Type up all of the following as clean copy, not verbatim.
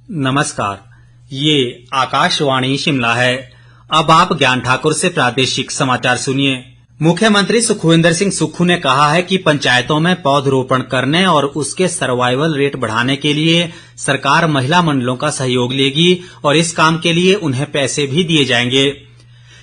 नमस्कार, ये आकाशवाणी शिमला है। अब आप ज्ञान ठाकुर से प्रादेशिक समाचार सुनिए। मुख्यमंत्री सुखविंदर सिंह सुक्खू ने कहा है कि पंचायतों में पौधरोपण करने और उसके सर्वाइवल रेट बढ़ाने के लिए सरकार महिला मंडलों का सहयोग लेगी और इस काम के लिए उन्हें पैसे भी दिए जाएंगे।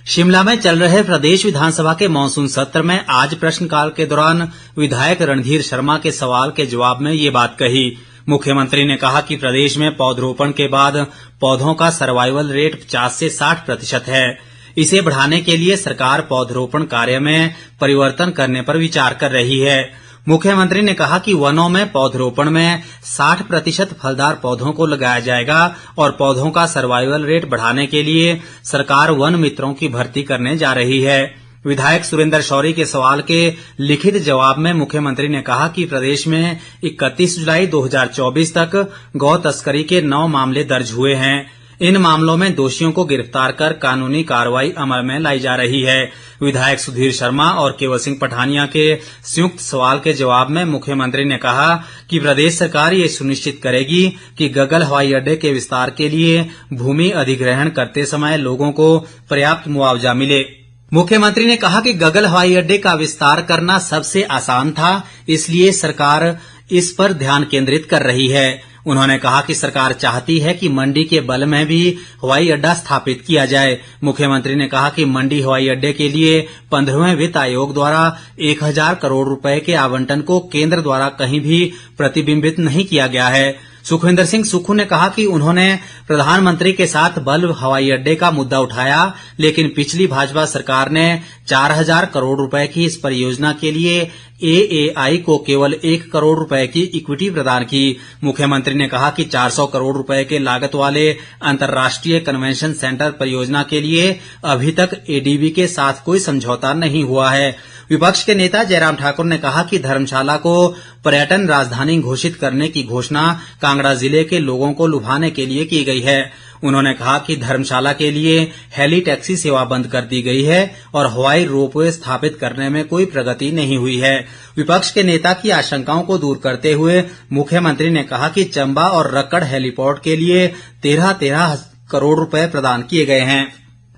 शिमला में चल रहे प्रदेश विधानसभा के मानसून सत्र में आज प्रश्नकाल के दौरान विधायक रणधीर शर्मा के सवाल के जवाब में ये बात कही। मुख्यमंत्री ने कहा कि प्रदेश में पौधरोपण के बाद पौधों का सर्वाइवल रेट 50 से 60% है। इसे बढ़ाने के लिए सरकार पौधरोपण कार्य में परिवर्तन करने पर विचार कर रही है। मुख्यमंत्री ने कहा कि वनों में पौधरोपण में 60% फलदार पौधों को लगाया जाएगा और पौधों का सर्वाइवल रेट बढ़ाने के लिए सरकार वन मित्रों की भर्ती करने जा रही है। विधायक सुरेंद्र शौरी के सवाल के लिखित जवाब में मुख्यमंत्री ने कहा कि प्रदेश में 31 जुलाई 2024 तक गौ तस्करी के 9 मामले दर्ज हुए हैं। इन मामलों में दोषियों को गिरफ्तार कर कानूनी कार्रवाई अमल में लाई जा रही है। विधायक सुधीर शर्मा और केवल सिंह पठानिया के संयुक्त सवाल के जवाब में मुख्यमंत्री ने कहा कि प्रदेश सरकार ये सुनिश्चित करेगी कि गगल हवाई अड्डे के विस्तार के लिए भूमि अधिग्रहण करते समय लोगों को पर्याप्त मुआवजा मिले। मुख्यमंत्री ने कहा कि गगल हवाई अड्डे का विस्तार करना सबसे आसान था, इसलिए सरकार इस पर ध्यान केंद्रित कर रही है। उन्होंने कहा कि सरकार चाहती है कि मंडी के बल में भी हवाई अड्डा स्थापित किया जाए। मुख्यमंत्री ने कहा कि मंडी हवाई अड्डे के लिए 15वें वित्त आयोग द्वारा 1000 करोड़ रुपए के आवंटन को केंद्र द्वारा कहीं भी प्रतिबिंबित नहीं किया गया है। सुखविंदर सिंह सुक्खू ने कहा कि उन्होंने प्रधानमंत्री के साथ बल्ब हवाई अड्डे का मुद्दा उठाया, लेकिन पिछली भाजपा सरकार ने 4000 करोड़ रुपए की इस परियोजना के लिए AAI को केवल 1 करोड़ रुपए की इक्विटी प्रदान की। मुख्यमंत्री ने कहा कि 400 करोड़ रुपए के लागत वाले अंतर्राष्ट्रीय कन्वेंशन सेंटर परियोजना के लिए अभी तक ADB के साथ कोई समझौता नहीं हुआ है। विपक्ष के नेता जयराम ठाकुर ने कहा कि धर्मशाला को पर्यटन राजधानी घोषित करने की घोषणा कांगड़ा जिले के लोगों को लुभाने के लिए की गई है। उन्होंने कहा कि धर्मशाला के लिए हेली टैक्सी सेवा बंद कर दी गई है और हवाई रोपवे स्थापित करने में कोई प्रगति नहीं हुई है। विपक्ष के नेता की आशंकाओं को दूर करते हुए मुख्यमंत्री ने कहा कि चंबा और रक्कड़ हेलीपोर्ट के लिए 13 करोड़ रुपए प्रदान किए गए हैं।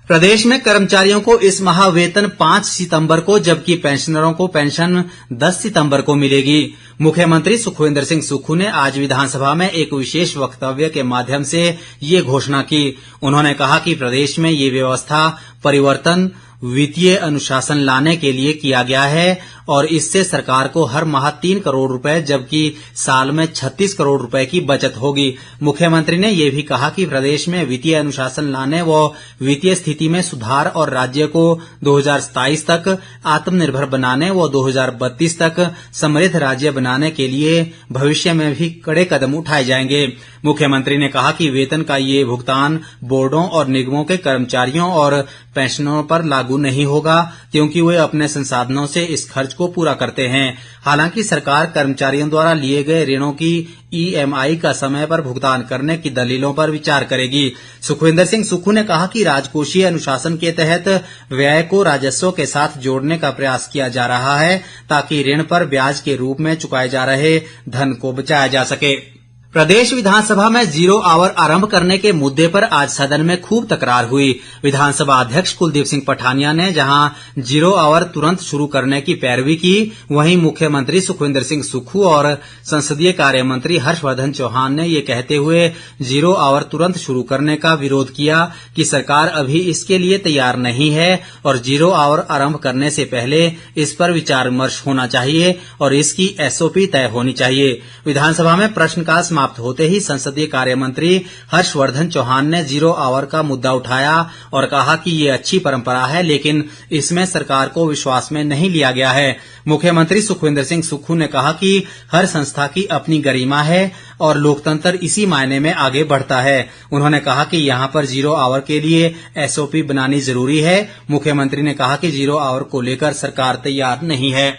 प्रदेश में कर्मचारियों को इस माह वेतन 5 सितंबर को, जबकि पेंशनरों को पेंशन 10 सितंबर को मिलेगी। मुख्यमंत्री सुखविंदर सिंह सुक्खू ने आज विधानसभा में एक विशेष वक्तव्य के माध्यम से ये घोषणा की। उन्होंने कहा कि प्रदेश में ये व्यवस्था परिवर्तन वित्तीय अनुशासन लाने के लिए किया गया है और इससे सरकार को हर माह 3 करोड़ रुपए जबकि साल में 36 करोड़ रुपए की बचत होगी। मुख्यमंत्री ने ये भी कहा कि प्रदेश में वित्तीय अनुशासन लाने व वित्तीय स्थिति में सुधार और राज्य को 2027 तक आत्मनिर्भर बनाने व 2032 तक समृद्ध राज्य बनाने के लिए भविष्य में भी कड़े कदम उठाए जाएंगे। मुख्यमंत्री ने कहा कि वेतन का ये भुगतान बोर्डों और निगमों के कर्मचारियों और पेंशनरों पर लागू नहीं होगा, क्योंकि वे अपने संसाधनों से इस खर्च को पूरा करते हैं। हालांकि सरकार कर्मचारियों द्वारा लिए गए ऋणों की EMI का समय पर भुगतान करने की दलीलों पर विचार करेगी। सुखविंदर सिंह सुक्खू ने कहा कि राजकोषीय अनुशासन के तहत व्यय को राजस्व के साथ जोड़ने का प्रयास किया जा रहा है, ताकि ऋण पर ब्याज के रूप में चुकाए जा रहे धन को बचाया जा सके। प्रदेश विधानसभा में 0 आवर आरंभ करने के मुद्दे पर आज सदन में खूब तकरार हुई। विधानसभा अध्यक्ष कुलदीप सिंह पठानिया ने जहां 0 आवर तुरंत शुरू करने की पैरवी की, वहीं मुख्यमंत्री सुखविंदर सिंह सुक्खू और संसदीय कार्य मंत्री हर्षवर्धन चौहान ने ये कहते हुए 0 आवर तुरंत शुरू करने का विरोध किया कि सरकार अभी इसके लिए तैयार नहीं है और 0 आवर आरंभ करने से पहले इस पर विचार विमर्श होना चाहिए और इसकी SOP तय होनी चाहिए। विधानसभा में प्रश्नकाल समाप्त होते ही संसदीय कार्य मंत्री हर्षवर्धन चौहान ने 0 आवर का मुद्दा उठाया और कहा कि ये अच्छी परंपरा है, लेकिन इसमें सरकार को विश्वास में नहीं लिया गया है। मुख्यमंत्री सुखविंदर सिंह सुक्खू ने कहा कि हर संस्था की अपनी गरिमा है और लोकतंत्र इसी मायने में आगे बढ़ता है। उन्होंने कहा कि यहाँ पर 0 आवर के लिए SOP बनानी जरूरी है। मुख्यमंत्री ने कहा कि 0 आवर को लेकर सरकार तैयार नहीं है।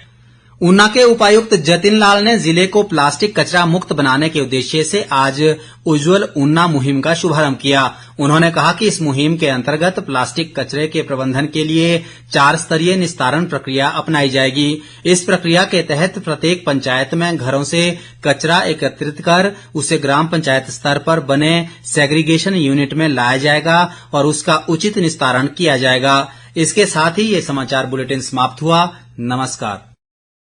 ऊना के उपायुक्त जतिन लाल ने जिले को प्लास्टिक कचरा मुक्त बनाने के उद्देश्य से आज उज्जवल ऊना मुहिम का शुभारंभ किया। उन्होंने कहा कि इस मुहिम के अंतर्गत प्लास्टिक कचरे के प्रबंधन के लिए 4 स्तरीय निस्तारण प्रक्रिया अपनाई जाएगी। इस प्रक्रिया के तहत प्रत्येक पंचायत में घरों से कचरा एकत्रित कर उसे ग्राम पंचायत स्तर पर बने सेग्रीगेशन यूनिट में लाया जाएगा और उसका उचित निस्तारण किया जाएगा। इसके साथ ही ये समाचार बुलेटिन समाप्त हुआ। नमस्कार।